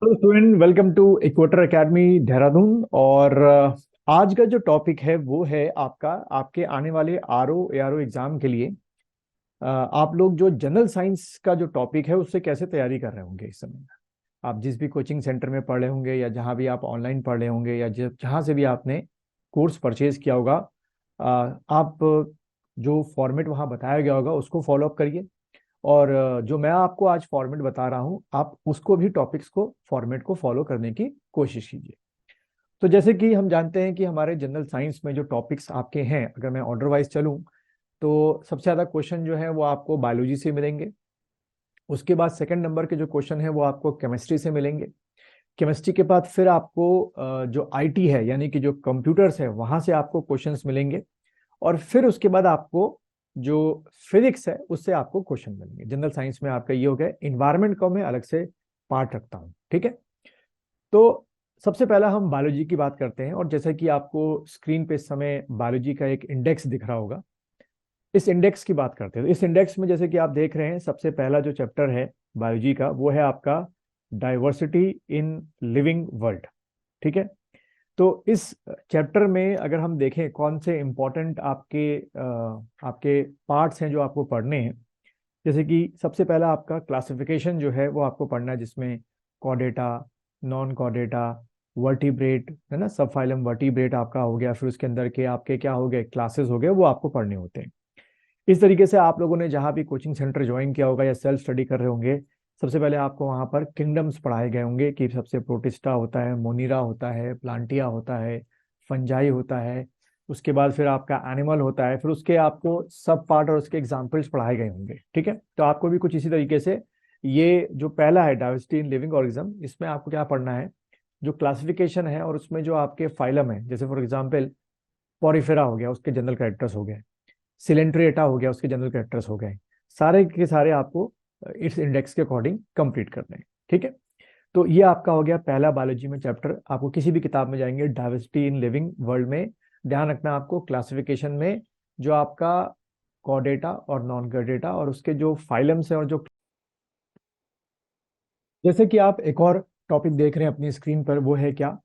Hello student, welcome to Equator Academy Dehradun. और आज का जो टॉपिक है वो है आपका आपके आने वाले आरओ एआरओ एग्जाम के लिए। आप लोग जो जनरल साइंस का जो टॉपिक है उससे कैसे तैयारी कर रहे होंगे इस समय। आप जिस भी कोचिंग सेंटर में पढ़ रहे होंगे या जहाँ भी आप ऑनलाइन पढ़ रहे होंगे या जहाँ से भी आपने कोर्स परचेज किया होगा, आप जो फॉर्मेट वहाँ बताया गया होगा उसको फॉलो अप करिए। और जो मैं आपको आज फॉर्मेट बता रहा हूं आप उसको भी टॉपिक्स को फॉर्मेट को फॉलो करने की कोशिश कीजिए। तो जैसे कि हम जानते हैं कि हमारे जनरल साइंस में जो टॉपिक्स आपके हैं, अगर मैं ऑर्डर वाइज चलूं तो सबसे ज्यादा क्वेश्चन जो है वो आपको बायोलॉजी से मिलेंगे। उसके बाद सेकंड नंबर के जो क्वेश्चन है वो आपको केमिस्ट्री से मिलेंगे। केमिस्ट्री के बाद फिर आपको जो आईटी है यानी कि जो कंप्यूटर्स है वहां से आपको क्वेश्चंस मिलेंगे। और फिर उसके बाद आपको जो फिजिक्स है उससे आपको क्वेश्चन मिलेंगे। जनरल साइंस में आपका ये हो गया। इन्वायरमेंट का मैं अलग से पार्ट रखता हूँ, ठीक है। तो सबसे पहला हम बायोलॉजी की बात करते हैं, और जैसा कि आपको स्क्रीन पे इस समय बायोलॉजी का एक इंडेक्स दिख रहा होगा, इस इंडेक्स की बात करते हैं। तो इस इंडेक्स में जैसे कि आप देख रहे हैं सबसे पहला जो चैप्टर है बायोलॉजी का वो है आपका डाइवर्सिटी इन लिविंग वर्ल्ड, ठीक है। तो इस चैप्टर में अगर हम देखें कौन से इंपॉर्टेंट आपके पार्ट्स हैं जो आपको पढ़ने हैं, जैसे कि सबसे पहला आपका क्लासिफिकेशन जो है वो आपको पढ़ना है, जिसमें कॉर्डेटा, नॉन कॉर्डेटा, वर्टिब्रेट है ना, सब फाइलम वर्टिब्रेट आपका हो गया। फिर उसके अंदर के आपके क्या हो गए, क्लासेस हो गए, वो आपको पढ़ने होते हैं। इस तरीके से आप लोगों ने जहां भी कोचिंग सेंटर ज्वाइन किया होगा या सेल्फ स्टडी कर रहे होंगे, सबसे पहले आपको वहां पर किंगडम्स पढ़ाए गए होंगे कि सबसे प्रोटिस्टा होता है, मोनिरा होता है, प्लांटिया होता है, फंजाई होता है। उसके बाद फिर आपका एनिमल होता है, फिर उसके आपको सब पार्ट और उसके एग्जाम्पल्स पढ़ाए गए होंगे, ठीक है। तो आपको भी कुछ इसी तरीके से ये जो पहला है डाइवर्सिटी इन लिविंग ऑर्गेनिज्म, इसमें आपको क्या पढ़ना है, जो क्लासिफिकेशन है और उसमें जो आपके फाइलम है, जैसे फॉर एग्जाम्पल पॉरीफेरा हो गया उसके जनरल कैरेक्टर्स हो गए, सिलेंट्रेटा हो गया उसके जनरल कैरेक्टर्स हो गए, सारे के सारे आपको इस इंडेक्स के अकॉर्डिंग कंप्लीट करने हैं, ठीक है। तो ये आपका हो गया पहला बायोलॉजी में चैप्टर। आपको किसी भी किताब में जाएंगे डाइवर्सिटी इन लिविंग वर्ल्ड में ध्यान रखना आपको क्लासिफिकेशन में जो आपका कॉर्डेटा और नॉन कॉर्डेटा और उसके जो फाइलम्स है और जो, जैसे कि आप एक और टॉपिक देख रहे हैं अपनी स्क्रीन पर, वो है क्या,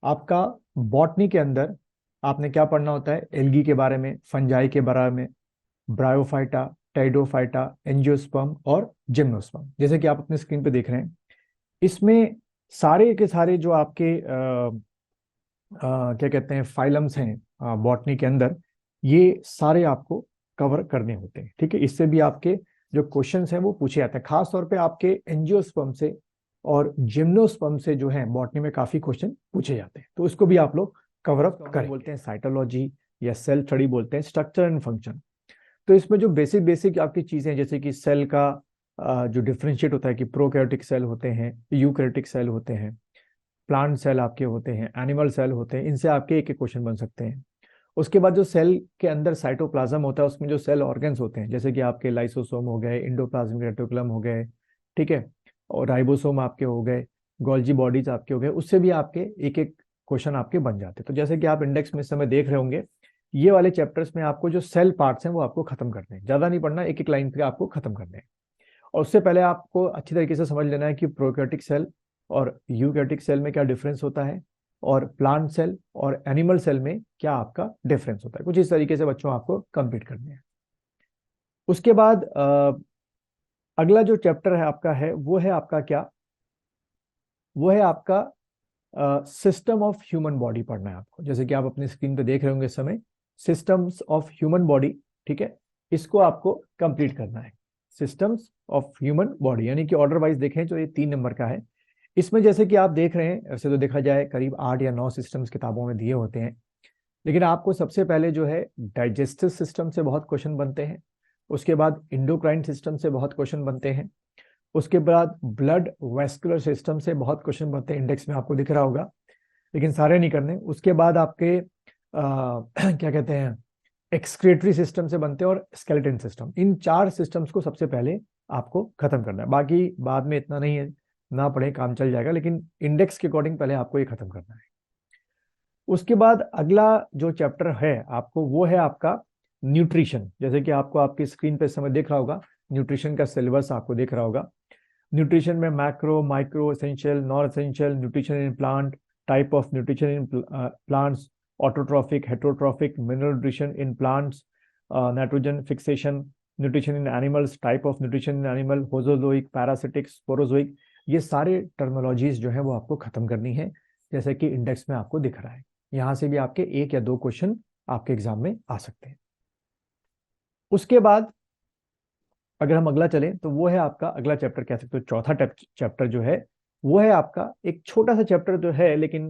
आपका बॉटनी के अंदर आपने क्या पढ़ना होता है, एल्गी के बारे में, फंजाई के बारे में, ब्रायोफाइटा, टेरिडोफाइटा, एंजियोस्पर्म और जिम्नोस्पर्म, जैसे कि आप अपने स्क्रीन पे देख रहे हैं। इसमें सारे के सारे जो आपके क्या कहते हैं फाइलम्स हैं बॉटनी के अंदर, ये सारे आपको कवर करने होते हैं, ठीक है। इससे भी आपके जो क्वेश्चंस हैं वो पूछे जाते हैं, खास तौर पे आपके एंजियोस्पर्म से और जिम्नोस्पर्म से जो है बॉटनी में काफी क्वेश्चन पूछे जाते हैं, तो उसको भी आप लोग कवर अप करें। बोलते हैं साइटोलॉजी या सेल स्टडी बोलते हैं, स्ट्रक्चर एंड फंक्शन। तो इसमें जो बेसिक बेसिक आपकी चीजें जैसे कि सेल का जो डिफरेंशिएट होता है कि प्रोकैरियोटिक सेल होते हैं, यूकैरियोटिक सेल होते हैं, प्लांट सेल आपके होते हैं, एनिमल सेल होते हैं, इनसे आपके एक एक क्वेश्चन बन सकते हैं। उसके बाद जो सेल के अंदर साइटोप्लाज्म होता है उसमें जो सेल ऑर्गन्स होते हैं, जैसे कि आपके लाइसोसोम हो गए, इंडोप्लाज्मिक रेटिकुलम हो गए, ठीक है, और राइबोसोम आपके हो गए, गोल्जी बॉडीज आपके हो गए, उससे भी आपके एक एक क्वेश्चन आपके बन जाते हैं। तो जैसे कि आप इंडेक्स में इस समय देख रहे होंगे, ये वाले चैप्टर्स में आपको जो सेल पार्ट्स हैं वो आपको खत्म करने हैं, ज्यादा नहीं पढ़ना, एक एक लाइन पे आपको खत्म करने हैं। और उससे पहले आपको अच्छी तरीके से समझ लेना है कि प्रोकैरियोटिक सेल और यूकैरियोटिक सेल में क्या डिफरेंस होता है, और प्लांट सेल और एनिमल सेल में क्या आपका डिफरेंस होता है। कुछ इस तरीके से बच्चों आपको कंप्लीट करने हैं। उसके बाद अगला जो चैप्टर है आपका है वो है आपका क्या, वो है आपका सिस्टम ऑफ ह्यूमन बॉडी पढ़ना है आपको, जैसे कि आप अपनी स्क्रीन पे देख रहे होंगे इस समय, सिस्टम्स ऑफ ह्यूमन बॉडी, ठीक है। इसको आपको कंप्लीट करना है, सिस्टम्स ऑफ ह्यूमन बॉडी, यानी कि ऑर्डर वाइज देखें तो ये 3 नंबर का है। इसमें जैसे कि आप देख रहे हैं, ऐसे तो देखा जाए करीब 8 या 9 सिस्टम्स किताबों में दिए होते हैं, लेकिन आपको सबसे पहले जो है डाइजेस्टिव सिस्टम से बहुत क्वेश्चन बनते हैं। उसके बाद इंडोक्राइन सिस्टम से बहुत क्वेश्चन बनते हैं। उसके बाद ब्लड वेस्कुलर सिस्टम से बहुत क्वेश्चन बनते हैं, इंडेक्स में आपको दिख रहा होगा, लेकिन सारे नहीं करने। उसके बाद आपके क्या कहते हैं, एक्सक्रीटरी सिस्टम से बनते हैं, और स्केलेटन सिस्टम, इन 4 सिस्टम्स को सबसे पहले आपको खत्म करना है। बाकी बाद में इतना नहीं है, ना पढ़े काम चल जाएगा, लेकिन इंडेक्स के अकॉर्डिंग पहले आपको ये खत्म करना है। उसके बाद अगला जो चैप्टर है आपको वो है आपका न्यूट्रिशन, जैसे कि आपको आपकी स्क्रीन पे इस समय देख रहा होगा, न्यूट्रिशन का सिलेबस आपको देख रहा होगा। न्यूट्रिशन में macro, micro, essential, non essential, nutrition in plant, type of nutrition in plants, autotrophic, heterotrophic, mineral nutrition in plants, nitrogen fixation, nutrition in animals, type of nutrition in animal, holozoic, parasitic, saprozoic, ये सारे terminologies जो है वो आपको खत्म करनी है, जैसे कि इंडेक्स में आपको दिख रहा है। यहां से भी आपके 1 या 2 क्वेश्चन आपके एग्जाम में आ सकते हैं। उसके बाद अगर हम अगला चलें तो वो है आपका अगला चैप्टर, कह सकते हो चौथा चैप्टर जो है वो है आपका एक छोटा सा चैप्टर जो है, लेकिन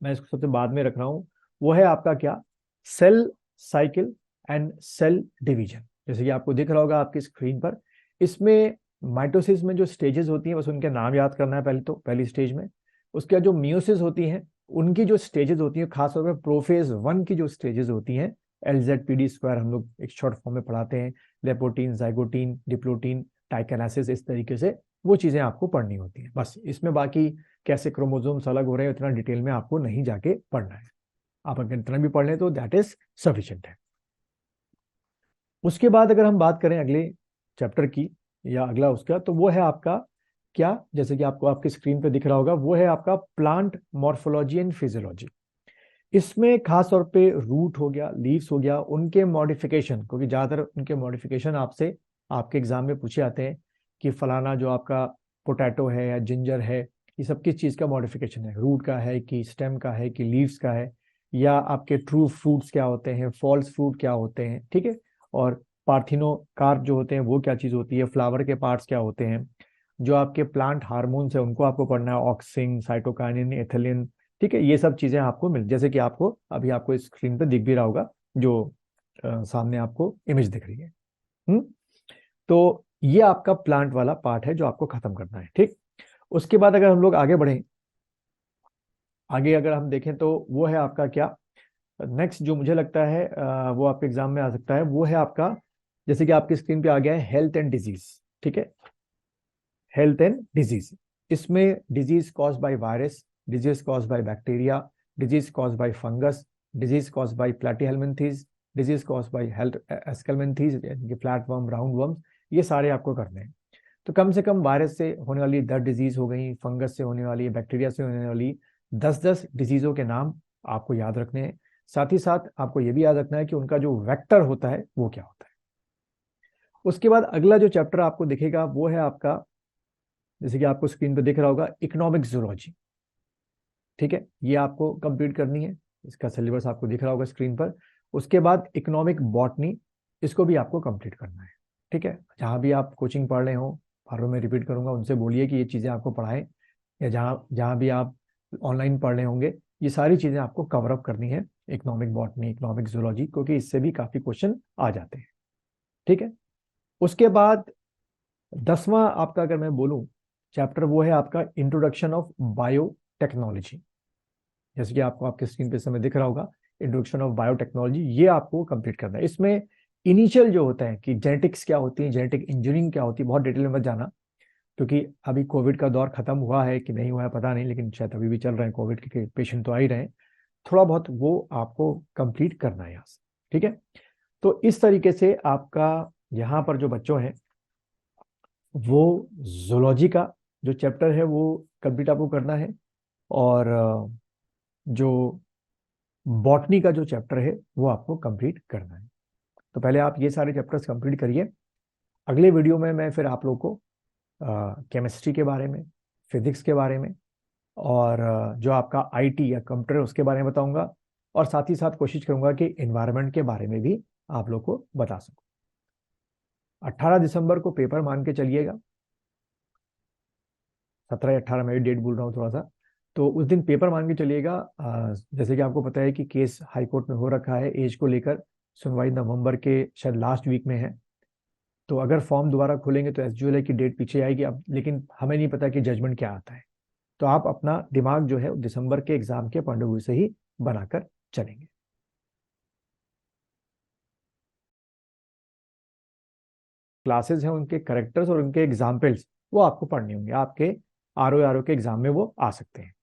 मैं इसको सबसे बाद में रख रहा हूं। वो है आपका क्या, cell cycle and cell division. जैसे कि आपको दिख रहा होगा आपकी स्क्रीन पर, इसमें माइटोसिस में जो स्टेजेस होती हैं बस उनके नाम याद करना है पहले तो, पहली स्टेज में। उसके बाद जो मियोसिस होती हैं उनकी जो स्टेजेस होती हैं, खासतौर पर प्रोफेज 1 की जो स्टेजेस होती हैं, LZPD² हम लोग एक शॉर्ट फॉर्म में पढ़ाते हैं, लेपोटीन, जाइगोटीन, डिप्लोटीन, टाइकेनेसिस, इस तरीके से वो चीजें आपको पढ़नी होती हैं। बस इसमें बाकी कैसे क्रोमोसोम्स अलग हो रहे हैं उतना डिटेल में आपको नहीं जाके पढ़ना है। आप अगर इतना भी पढ़ लें तो दैट इज सफिशिएंट है। उसके बाद अगर हम बात करें अगले चैप्टर की या अगला उसका, तो वो है आपका क्या, जैसे कि आपको आपकी स्क्रीन पे दिख रहा होगा, वो है आपका प्लांट मॉर्फोलॉजी एंड फिजियोलॉजी। इसमें खास तौर पे रूट हो गया, लीव्स हो गया, उनके मॉडिफिकेशन, क्योंकि ज्यादातर उनके मॉडिफिकेशन आपसे आपके एग्जाम में पूछे आते हैं कि फलाना जो आपका पोटैटो है या जिंजर है, ये सब किस चीज का मॉडिफिकेशन है, रूट का है कि स्टेम का है कि लीव्स का है, या आपके ट्रू फ्रूट्स क्या होते हैं, फॉल्स फ्रूट क्या होते हैं, ठीक है, और पार्थिनो कार्प जो होते हैं वो क्या चीज होती है, फ्लावर के पार्ट्स क्या होते हैं, जो आपके प्लांट हार्मोन्स है उनको आपको पढ़ना है, ऑक्सिन, साइटोकाइनिन, एथिलीन, ठीक है, ये सब चीजें आपको मिल, जैसे कि आपको अभी आपको स्क्रीन पे दिख भी रहा होगा, जो सामने आपको इमेज दिख रही है। हम्म तो ये आपका प्लांट वाला पार्ट है जो आपको खत्म करना है, ठीक। उसके बाद अगर हम लोग आगे बढ़ें, आगे अगर हम देखें तो वो है आपका क्या, नेक्स्ट जो मुझे लगता है वो आपके एग्जाम में आ सकता है, वो है आपका, जैसे कि आपकी स्क्रीन पे आ गया है, हेल्थ एंड डिजीज, ठीक है, हेल्थ एंड डिजीज। इसमें disease cause by virus, disease cause by bacteria, disease cause by fungus, disease cause by platyhelminthes, disease cause by health aschelminthes, flat worm, round worms, ये सारे आपको करने हैं। तो कम से कम वायरस से होने वाली 10 डिजीज हो गई, फंगस से होने वाली, बैक्टीरिया से होने वाली 10-10 डिजीजों के नाम आपको याद रखने हैं। साथ ही साथ आपको ये भी याद रखना है कि उनका जो वेक्टर होता है वो क्या होता है। उसके बाद अगला जो चैप्टर आपको दिखेगा वो है आपका, जैसे कि आपको स्क्रीन पे दिख रहा होगा, इकोनॉमिक जूलॉजी, ठीक है, ये आपको कंप्लीट करनी है, इसका सिलेबस आपको दिख रहा होगा स्क्रीन पर। उसके बाद इकोनॉमिक बॉटनी, इसको भी आपको कंप्लीट करना है, ठीक है। जहां भी आप कोचिंग पढ़ रहे हो, बार बार मैं रिपीट करूंगा, उनसे बोलिए कि ये चीजें आपको पढ़ाएं, या जहाँ जहाँ भी आप ऑनलाइन पढ़ रहे होंगे, ये सारी चीजें आपको कवर अप करनी है, इकोनॉमिक बॉटनी, इकोनॉमिक जूलॉजी, क्योंकि इससे भी काफी क्वेश्चन आ जाते हैं, ठीक है। उसके बाद 10वां आपका अगर मैं बोलूं चैप्टर, वो है आपका इंट्रोडक्शन ऑफ बायोटेक्नोलॉजी। जैसे कि आपको आपके स्क्रीन पे समय दिख रहा होगा, इंट्रोडक्शन ऑफ बायोटेक्नोलॉजी, ये आपको कंप्लीट करना है। इसमें इनिशियल जो होता है कि जेनेटिक्स क्या होती है, जेनेटिक इंजीनियरिंग क्या होती है, बहुत डिटेल में मत जाना, क्योंकि अभी कोविड का दौर खत्म हुआ है कि नहीं हुआ है पता नहीं, लेकिन शायद अभी भी चल रहे हैं, कोविड के पेशेंट तो आ ही रहे हैं, थोड़ा बहुत वो आपको कंप्लीट करना है यहाँ से, ठीक है। तो इस तरीके से आपका यहाँ पर जो बच्चों हैं वो जूलॉजी का जो चैप्टर है वो कंप्लीट आपको करना है, और जो बॉटनी का जो चैप्टर है वो आपको कंप्लीट करना है। तो पहले आप ये सारे चैप्टर्स कंप्लीट करिए। अगले वीडियो में मैं फिर आप लोग को केमिस्ट्री के बारे में, फिजिक्स के बारे में, और जो आपका आईटी या कंप्यूटर उसके बारे में बताऊंगा, और साथ ही साथ कोशिश करूंगा कि एनवायरनमेंट के बारे में भी आप लोग को बता सकूं। 18 दिसंबर को पेपर मान के चलिएगा, 17 या 18 में डेट बोल रहा हूँ थोड़ा सा, तो उस दिन पेपर मान के चलिएगा। जैसे कि आपको पता है कि केस हाई कोर्ट में हो रखा है एज को लेकर, सुनवाई नवंबर के शायद लास्ट वीक में है। तो अगर फॉर्म दोबारा खोलेंगे तो एसजीएल की डेट पीछे आएगी, अब लेकिन हमें नहीं पता कि जजमेंट क्या आता है। तो आप अपना दिमाग जो है दिसंबर के एग्जाम के पॉइंट ऑफ व्यू से ही बनाकर चलेंगे। क्लासेस हैं उनके करेक्टर्स और उनके एग्जाम्पल्स वो आपको पढ़ने होंगे, आपके आरओ के एग्जाम में वो आ सकते हैं।